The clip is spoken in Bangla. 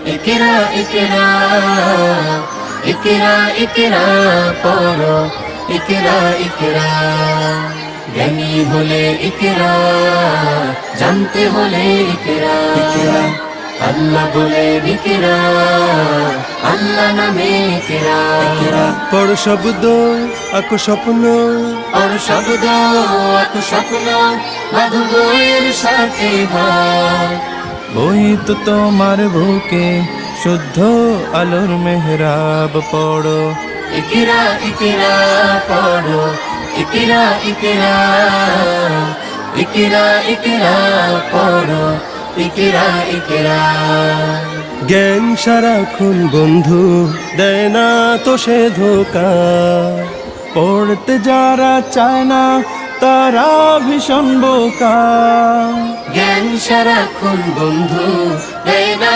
ইকরা ইকরা ইকরা ইকরা পড়ো ইকরা ইকরা জ্ঞানী হলে ইকরা জানতে হলে ইকরা আল্লাহ বলে ইকরা আল্লাহ নামে ইকরা পড় শব্দ আঁকো স্বপ্ন আর শব্দ এক স্বপ্ন বাঁধো বইয়ের সাথে ভাই বই তো তোমার বুকে শুদ্ধ আলোর মেহরাব পড়ো ইকরা ইকরা পড়ো ইকরা ইকরা ইকরা ইকরা পড়ো ইকরা ইকরা জ্ঞান সারাক্ষণ বন্ধু দেয় না তো সে ধোকা পড়তে যারা চায় না তারা ভীষণ বোকা জ্ঞান সারাক্ষণ বন্ধু দেয় না